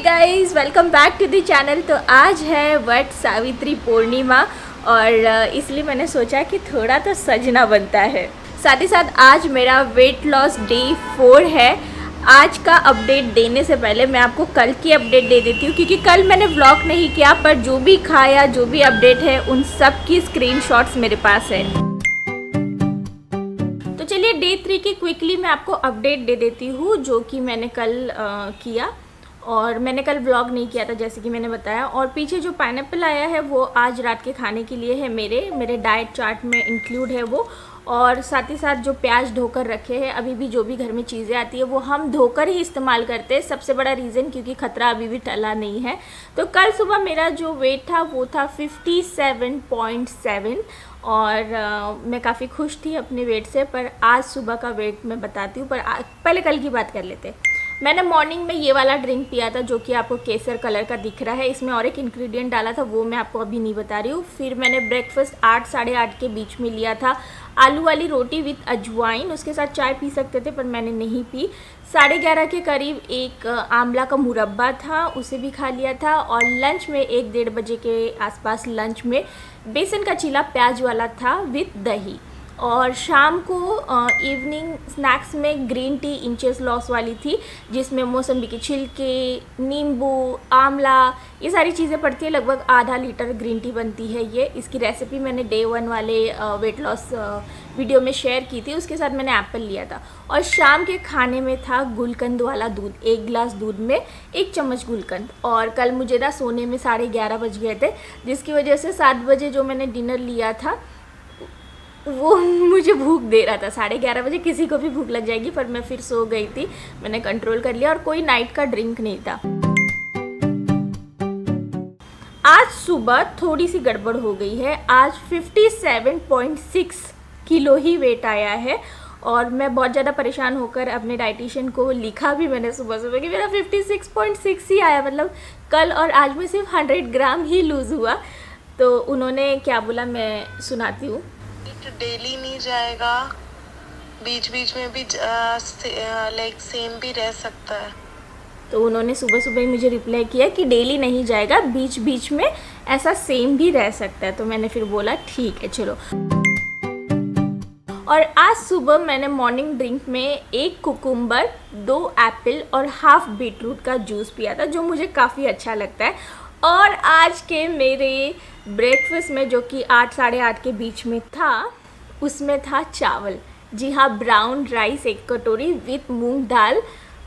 Guys, welcome back to the channel. तो आज है वट सावित्री पूर्णिमा और इसलिए मैंने सोचा कि थोड़ा तो सजना बनता है। साथ ही साथ आज मेरा वेट लॉस डे 4 है। आज का अपडेट देने से पहले मैं आपको कल की अपडेट दे देती हूँ, क्योंकि कल मैंने व्लॉग नहीं किया, पर जो भी खाया, जो भी अपडेट है, उन सब की स्क्रीनशॉट्स मेरे पास है। तो चलिए डे 3 की क्विकली मैं आपको अपडेट दे देती हूँ, जो कि मैंने कल किया। और मैंने कल व्लॉग नहीं किया था जैसे कि मैंने बताया। और पीछे जो पाइनएप्पल आया है वो आज रात के खाने के लिए है, मेरे डाइट चार्ट में इंक्लूड है वो। और साथ ही साथ जो प्याज धोकर रखे हैं, अभी भी जो भी घर में चीज़ें आती है वो हम धोकर ही इस्तेमाल करते हैं। सबसे बड़ा रीज़न क्योंकि ख़तरा अभी भी टला नहीं है। तो कल सुबह मेरा जो वेट था वो था 57.7 और मैं काफ़ी खुश थी अपने वेट से। पर आज सुबह का वेट मैं बताती हूँ, पर पहले कल की बात कर लेते हैं। मैंने मॉर्निंग में ये वाला ड्रिंक पिया था जो कि आपको केसर कलर का दिख रहा है। इसमें और एक इंग्रेडिएंट डाला था, वो मैं आपको अभी नहीं बता रही हूँ। फिर मैंने ब्रेकफास्ट 8 साढ़े 8 के बीच में लिया था, आलू वाली रोटी विथ अजवाइन। उसके साथ चाय पी सकते थे पर मैंने नहीं पी। 11:30 के करीब एक आंवला का मुरब्बा था, उसे भी खा लिया था। और लंच में 1-1:30 बजे के आसपास लंच में बेसन का चीला प्याज वाला था विथ दही। और शाम को इवनिंग स्नैक्स में ग्रीन टी इंचेस लॉस वाली थी, जिसमें मौसम्बी के छिलके, नींबू, आंवला, ये सारी चीज़ें पड़ती है। लगभग आधा लीटर ग्रीन टी बनती है ये। इसकी रेसिपी मैंने डे 1 वाले वेट लॉस वीडियो में शेयर की थी। उसके साथ मैंने एप्पल लिया था। और शाम के खाने में था गुलकंद वाला दूध, 1 गिलास दूध में 1 चम्मच गुलकंद। और कल मुझे ना सोने में 11:30 बज गए थे, जिसकी वजह से 7 बजे जो मैंने डिनर लिया था वो मुझे भूख दे रहा था। 11:30 बजे किसी को भी भूख लग जाएगी, पर मैं फिर सो गई थी। मैंने कंट्रोल कर लिया और कोई नाइट का ड्रिंक नहीं था। आज सुबह थोड़ी सी गड़बड़ हो गई है। आज 57.6 किलो ही वेट आया है और मैं बहुत ज़्यादा परेशान होकर अपने डाइटिशियन को लिखा भी मैंने सुबह सुबह कि मेरा 56.6 ही आया। मतलब कल और आज में सिर्फ 100 ग्राम ही लूज़ हुआ। तो उन्होंने क्या बोला मैं सुनाती हूँ। डेली नहीं जाएगा, बीच बीच में भी लाइक सेम भी रह सकता है। तो उन्होंने सुबह सुबह ही मुझे रिप्लाई किया कि डेली नहीं जाएगा, बीच बीच में ऐसा सेम भी रह सकता है। तो मैंने फिर बोला ठीक है चलो। और आज सुबह मैंने मॉर्निंग ड्रिंक में 1 कुकुम्बर, 2 एप्पल और हाफ बीटरूट का जूस पिया था, जो मुझे काफ़ी अच्छा लगता है। और आज के मेरे ब्रेकफास्ट में जो कि 8 साढ़े 8 के बीच में था, उसमें था चावल। जी हाँ, ब्राउन राइस 1 कटोरी विथ मूंग दाल।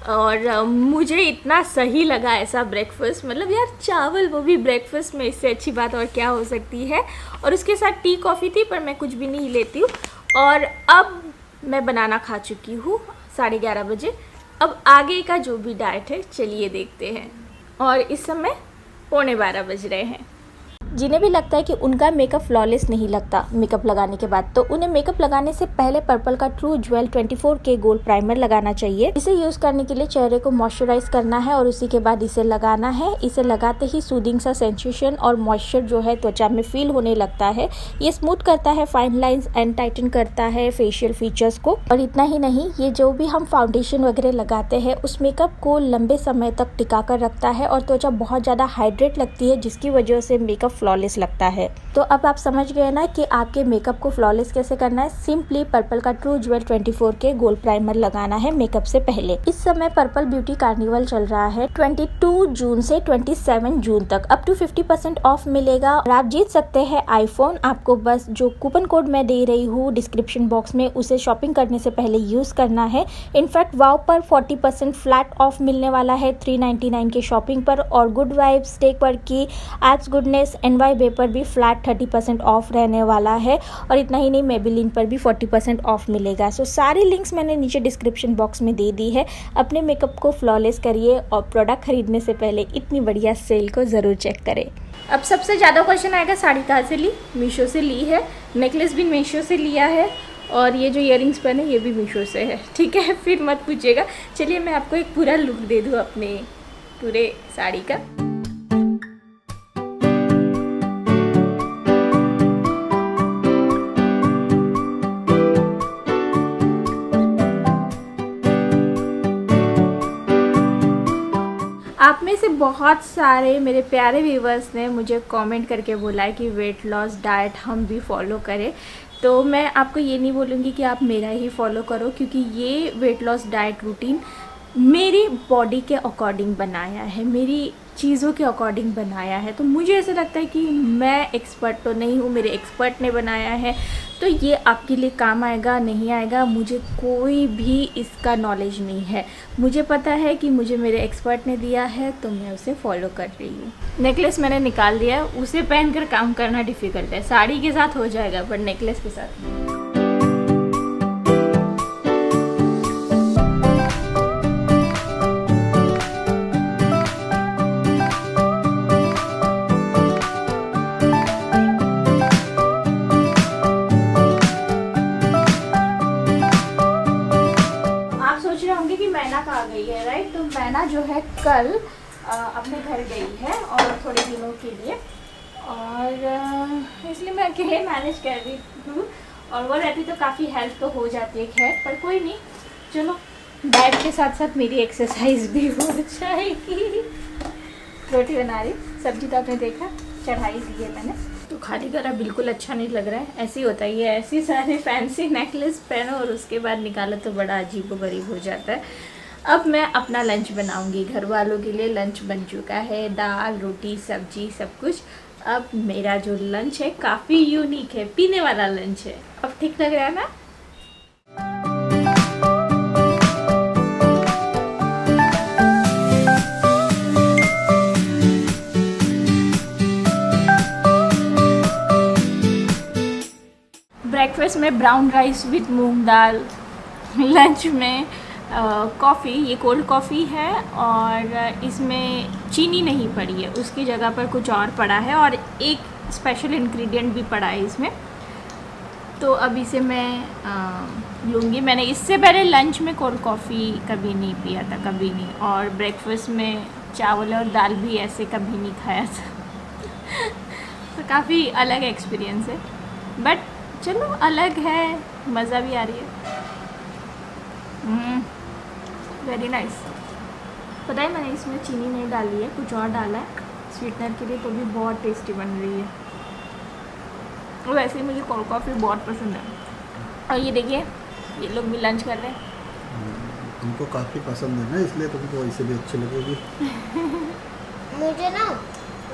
और मुझे इतना सही लगा ऐसा ब्रेकफास्ट। मतलब यार चावल, वो भी ब्रेकफास्ट में, इससे अच्छी बात और क्या हो सकती है। और उसके साथ टी कॉफ़ी थी, पर मैं कुछ भी नहीं लेती हूँ। और अब मैं बनाना खा चुकी हूँ 11:30 बजे। अब आगे का जो भी डाइट है चलिए देखते हैं। और इस समय 11:15 बज रहे हैं। जिन्हें भी लगता है कि उनका मेकअप फ्लॉलेस नहीं लगता मेकअप लगाने के बाद, तो उन्हें मेकअप लगाने से पहले पर्पल का true jewel 24K gold primer लगाना चाहिए। इसे यूज करने के लिए चेहरे को मॉइस्चराइज करना है और उसी के बाद इसे लगाना है। इसे लगाते ही सूदिंग सा सेंसेशन और मॉइस्चर जो है त्वचा में फील होने लगता है। ये स्मूथ करता है फाइन लाइंस एंड टाइटन करता है फेशियल फीचर्स को। और इतना ही नहीं, ये जो भी हम फाउंडेशन वगैरह लगाते हैं उस मेकअप को लंबे समय तक टिका कर रखता है और त्वचा बहुत ज्यादा हाइड्रेट लगती है, जिसकी वजह से मेकअप फ्लॉलेस लगता है। तो अब आप समझ गए ना कि आपके मेकअप को फ्लॉलेस कैसे करना है। सिंपली पर्पल का true jewel 24K gold primer लगाना है मेकअप से पहले। इस समय पर्पल ब्यूटी कार्निवल चल रहा है 22 जून से 27 जून तक। अप टू 50% ऑफ मिलेगा और आप जीत सकते हैं आईफोन। आपको बस जो कूपन कोड मैं दे रही हूँ डिस्क्रिप्शन बॉक्स में, उसे शॉपिंग करने से पहले यूज करना है। इनफैक्ट वाव पर 40% फ्लैट ऑफ मिलने वाला है 399 के शॉपिंग पर। और गुड वाइब्स, टेक पर की, एप्स गुडनेस, NY पर भी फ्लैट 30% ऑफ रहने वाला है। और इतना ही नहीं, मेबेलिन पर भी 40% ऑफ मिलेगा। सो सारी लिंक्स मैंने नीचे डिस्क्रिप्शन बॉक्स में दे दी है। अपने मेकअप को फ्लॉलेस करिए और प्रोडक्ट खरीदने से पहले इतनी बढ़िया सेल को ज़रूर चेक करें। अब सबसे ज़्यादा क्वेश्चन आएगा साड़ी कहाँ से ली। मीशो से ली है। नेकलेस भी मीशो से लिया है और ये जो इयररिंग्स पहने ये भी मीशो से है। ठीक है, फिर मत पूछिएगा। चलिए मैं आपको एक पूरा लुक दे दूँ अपने पूरे साड़ी का। आप में में से बहुत सारे मेरे प्यारे व्यूवर्स ने मुझे कमेंट करके बोला है कि वेट लॉस डाइट हम भी फॉलो करें। तो मैं आपको ये नहीं बोलूँगी कि आप मेरा ही फॉलो करो, क्योंकि ये वेट लॉस डाइट रूटीन मेरी बॉडी के अकॉर्डिंग बनाया है, मेरी चीज़ों के अकॉर्डिंग बनाया है। तो मुझे ऐसा लगता है कि मैं एक्सपर्ट तो नहीं हूँ, मेरे एक्सपर्ट ने बनाया है, तो ये आपके लिए काम आएगा नहीं आएगा मुझे कोई भी इसका नॉलेज नहीं है। मुझे पता है कि मुझे मेरे एक्सपर्ट ने दिया है, तो मैं उसे फॉलो कर रही हूँ। नेकलेस मैंने निकाल दिया, उसे पहनकर काम करना डिफ़िकल्ट है। साड़ी के साथ हो जाएगा पर नेकलेस के साथ आ गई है, राइट। तो मैना जो है कल अपने घर गई है और थोड़े दिनों के लिए, और इसलिए मैं अकेले मैनेज कर रही हूँ, और वो रहती तो काफ़ी हेल्प तो हो जाती है। खैर पर कोई नहीं, चलो डाइट के साथ साथ मेरी एक्सरसाइज भी हो जाएगी। रोटी बना रही, सब्जी तो आपने देखा चढ़ाई दी है मैंने। तो खाली करा बिल्कुल अच्छा नहीं लग रहा है, ऐसे ही होता है ये, ऐसी सारे फैंसी नेकलेस पहनो और उसके बाद निकालो तो बड़ा अजीब व गरीब हो जाता है। अब मैं अपना लंच बनाऊंगी, घर वालों के लिए लंच बन चुका है, दाल रोटी सब्जी सब कुछ। अब मेरा जो लंच है काफ़ी यूनिक है, पीने वाला लंच है। अब ठीक लग रहा है ना? ब्रेकफास्ट में brown rice with moong dal, lunch में कॉफ़ी, ये कोल्ड कॉफ़ी है और इसमें चीनी नहीं पड़ी है, उसकी जगह पर कुछ और पड़ा है और एक स्पेशल इंग्रेडिएंट भी पड़ा है इसमें। तो अब इसे मैं लूँगी। मैंने इससे पहले लंच में कोल्ड कॉफ़ी कभी नहीं पिया था, कभी नहीं, और ब्रेकफास्ट में चावल और दाल भी ऐसे कभी नहीं खाया था। तो काफ़ी अलग एक्सपीरियंस है, बट चलो अलग है, मज़ा भी आ रही है। Very nice. पता है मैंने इसमें चीनी नहीं डाली है, कुछ और डाला है स्वीटनर के लिए, तो भी बहुत टेस्टी बन रही है। और वैसे ही मुझे कोल्ड कॉफ़ी बहुत पसंद है। और ये देखिए ये लोग भी लंच कर रहे हैं। उनको काफ़ी पसंद है ना, इसलिए तुमको इसे भी अच्छी लगेगी। मुझे ना,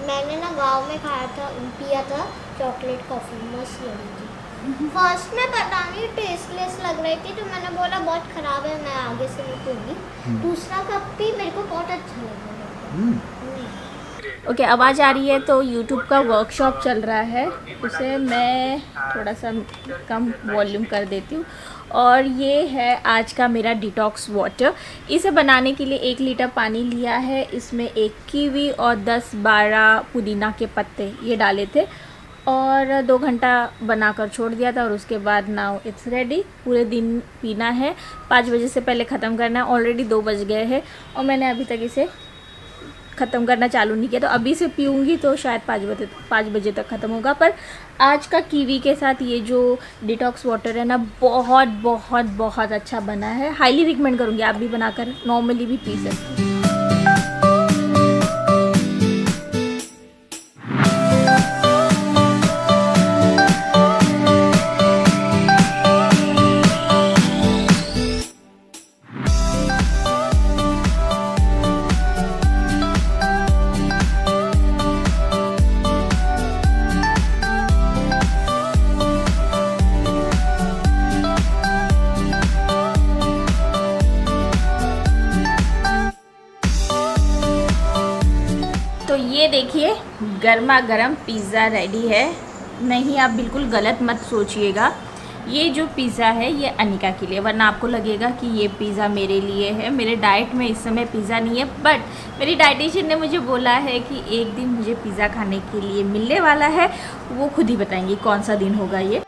मैंने ना गांव में खाया था, पिया था चॉकलेट कॉफ़ी, मस्त लगी थी। फर्स्ट में पता नहीं टेस्टलेस लग रही थी, तो मैंने बोला बहुत ख़राब है, मैं आगे से नहीं पीऊँगी। दूसरा कप भी मेरे को बहुत अच्छा लगा। ओके, आवाज़ आ रही है तो YouTube का वर्कशॉप चल रहा है, उसे मैं थोड़ा सा कम वॉल्यूम कर देती हूँ। और ये है आज का मेरा डिटॉक्स वाटर। इसे बनाने के लिए 1 लीटर पानी लिया है, इसमें 1 कीवी और 10-12 पुदीना के पत्ते ये डाले थे और 2 घंटा बनाकर छोड़ दिया था, और उसके बाद नाउ इट्स रेडी। पूरे दिन पीना है, 5 बजे से पहले ख़त्म करना है। ऑलरेडी 2 बज गए हैं और मैंने अभी तक इसे ख़त्म करना चालू नहीं किया, तो अभी से पीऊँगी तो शायद 5 बजे तक ख़त्म होगा। पर आज का कीवी के साथ ये जो डिटॉक्स वाटर है ना, बहुत बहुत बहुत अच्छा बना है। हाईली रिकमेंड करूँगी, आप भी बनाकर नॉर्मली भी पी सकते हैं। तो ये देखिए गर्मा गर्म पिज़्ज़ा रेडी है। नहीं, आप बिल्कुल गलत मत सोचिएगा, ये जो पिज़्ज़ा है ये अनिका के लिए, वरना आपको लगेगा कि ये पिज़्ज़ा मेरे लिए है। मेरे डाइट में इस समय पिज़्ज़ा नहीं है, बट मेरी डाइटिशियन ने मुझे बोला है कि एक दिन मुझे पिज़्ज़ा खाने के लिए मिलने वाला है, वो खुद ही बताएंगी कौन सा दिन होगा ये।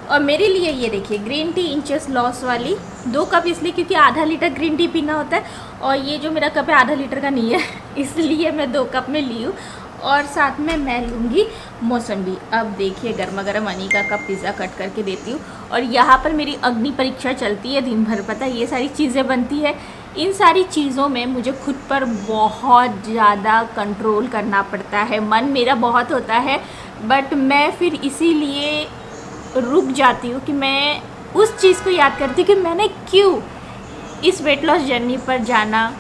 और मेरे लिए ये देखिए ग्रीन टी इंचेस लॉस वाली 2 कप, इसलिए क्योंकि आधा लीटर ग्रीन टी पीना होता है, और ये जो मेरा कप है आधा लीटर का नहीं है, इसलिए मैं 2 कप में ली हूँ। और साथ में मैं लूँगी मौसम्बी। अब देखिए गर्मा गर्म अनिका का पिज़्ज़ा कट करके देती हूँ। और यहाँ पर मेरी अग्नि परीक्षा चलती है दिन भर, पता है ये सारी चीज़ें बनती है, इन सारी चीज़ों में मुझे खुद पर बहुत ज़्यादा कंट्रोल करना पड़ता है। मन मेरा बहुत होता है, बट मैं फिर इसीलिए रुक जाती हूँ कि मैं उस चीज़ को याद करती हूँ कि मैंने क्यों इस वेट लॉस जर्नी पर जाना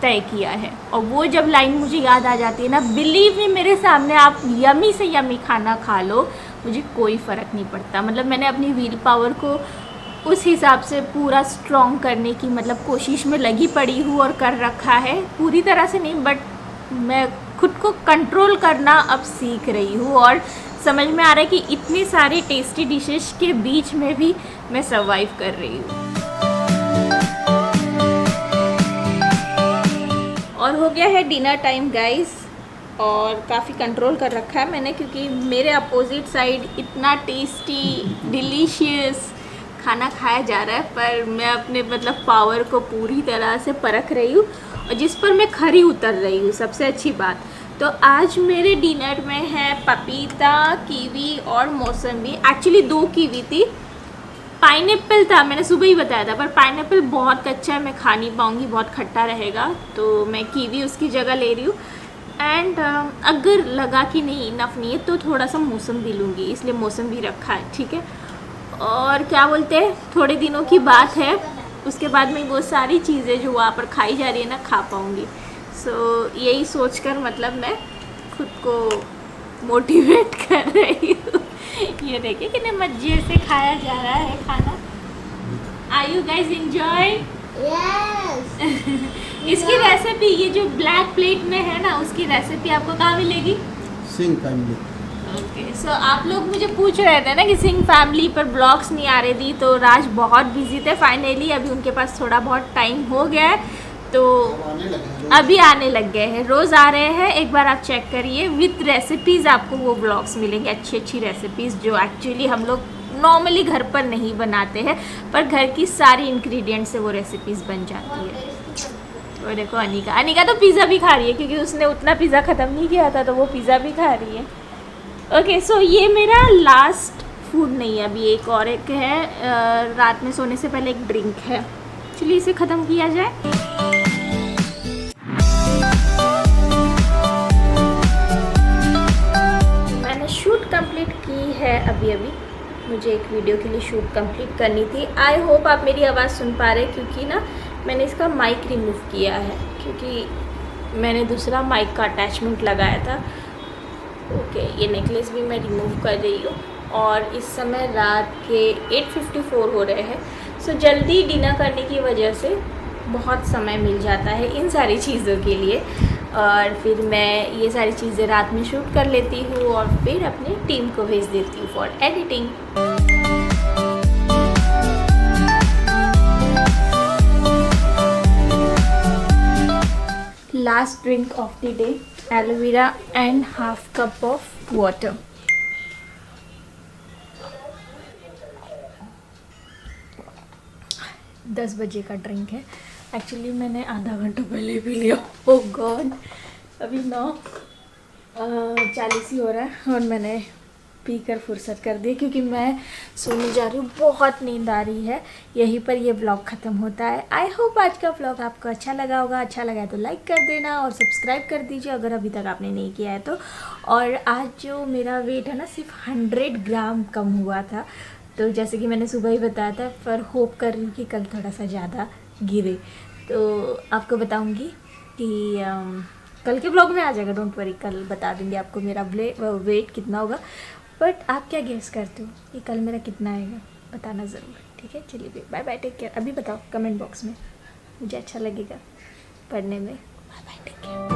तय किया है। और वो जब लाइन मुझे याद आ जाती है ना, बिलीव मी, मेरे सामने आप यमी से यमी खाना खा लो, मुझे कोई फ़र्क नहीं पड़ता। मतलब मैंने अपनी व्हील पावर को उस हिसाब से पूरा स्ट्रॉन्ग करने की मतलब कोशिश में लगी पड़ी हूँ और कर रखा है। पूरी तरह से नहीं, बट मैं खुद को कंट्रोल करना अब सीख रही हूँ और समझ में आ रहा है कि इतनी सारी टेस्टी डिशेस के बीच में भी मैं सर्वाइव कर रही हूँ। और हो गया है डिनर टाइम गाइस, और काफ़ी कंट्रोल कर रखा है मैंने, क्योंकि मेरे अपोजिट साइड इतना टेस्टी डिलीशियस खाना खाया जा रहा है, पर मैं अपने मतलब पावर को पूरी तरह से परख रही हूँ और जिस पर मैं खरी उतर रही हूँ, सबसे अच्छी बात। तो आज मेरे डिनर में है पपीता, कीवी और मौसमी। एक्चुअली 2 कीवी थी, पाइनएप्पल था, मैंने सुबह ही बताया था, पर पाइनएप्पल बहुत कच्चा है, मैं खा नहीं पाऊँगी, बहुत खट्टा रहेगा, तो मैं कीवी उसकी जगह ले रही हूँ। एंड अगर लगा कि नहीं इनफ नहीं है तो थोड़ा सा मौसम भी लूँगी, इसलिए मौसम भी रखा है, ठीक है। और क्या बोलते हैं, थोड़े दिनों की बात है, उसके बाद में वो सारी चीज़ें जो वहाँ पर खाई जा रही है ना, खा पाऊँगी। सो यही सोचकर मतलब मैं खुद को मोटिवेट कर रही हूँ। ये देखिए कितने मज़े से खाया जा रहा है खाना। Are you guys enjoy? Yes. इसकी रेसिपी, ये जो ब्लैक प्लेट में है ना, उसकी रेसिपी आपको कहाँ मिलेगी? सिंह फैमिली। ओके, सो आप लोग मुझे पूछ रहे थे ना कि सिंह फैमिली पर ब्लॉग्स नहीं आ रही थी, तो राज बहुत बिजी थे। फाइनली अभी उनके पास थोड़ा बहुत टाइम हो गया है, तो अभी आने लग गए हैं, रोज़ आ रहे हैं। एक बार आप चेक करिए, विथ रेसिपीज़ आपको वो ब्लॉग्स मिलेंगे, अच्छी अच्छी रेसिपीज़ जो एक्चुअली हम लोग नॉर्मली घर पर नहीं बनाते हैं, पर घर की सारी इंग्रेडिएंट से वो रेसिपीज़ बन जाती है। और देखो अनिका तो पिज़्ज़ा भी खा रही है, क्योंकि उसने उतना पिज़्ज़ा ख़त्म नहीं किया था, तो वो पिज़्ज़ा भी खा रही है। ओके, सो ये मेरा लास्ट फूड नहीं है, अभी एक है, रात में सोने से पहले एक ड्रिंक है। चलिए इसे ख़त्म किया जाए। मैंने शूट कंप्लीट की है अभी मुझे एक वीडियो के लिए शूट कंप्लीट करनी थी। आई होप आप मेरी आवाज़ सुन पा रहे, क्योंकि ना मैंने इसका माइक रिमूव किया है, क्योंकि मैंने दूसरा माइक का अटैचमेंट लगाया था। ओके, ये नेकलेस भी मैं रिमूव कर रही हूँ और इस समय रात के 8:54 हो रहे हैं। सो जल्दी डिनर करने की वजह से बहुत समय मिल जाता है इन सारी चीज़ों के लिए, और फिर मैं ये सारी चीज़ें रात में शूट कर लेती हूँ और फिर अपनी टीम को भेज देती हूँ for editing. Last drink of the day, aloe vera and half cup of water. दस बजे का ड्रिंक है। एक्चुअली मैंने आधा घंटा पहले पी लिया। ओह गॉड, अभी 9:40 ही हो रहा है और मैंने पी कर फुर्सत कर दी, क्योंकि मैं सोने जा रही हूँ, बहुत नींद आ रही है। यहीं पर ये व्लॉग ख़त्म होता है। आई होप आज का व्लॉग आपको अच्छा लगा होगा। अच्छा लगा है तो लाइक कर देना और सब्सक्राइब कर दीजिए अगर अभी तक आपने नहीं किया है तो। और आज जो मेरा वेट है ना, सिर्फ 100 ग्राम कम हुआ था, तो जैसे कि मैंने सुबह ही बताया था, पर होप कर रही हूँ कि कल थोड़ा सा ज़्यादा गिरे, तो आपको बताऊँगी कि कल के ब्लॉग में आ जाएगा, डोंट वरी, कल बता देंगे आपको मेरा वेट कितना होगा। बट आप क्या गेस करते हो कि कल मेरा कितना आएगा, बताना ज़रूर, ठीक है। चलिए बाय बाय, टेक केयर। अभी बताओ कमेंट बॉक्स में, मुझे अच्छा लगेगा पढ़ने में। Bye bye, take care.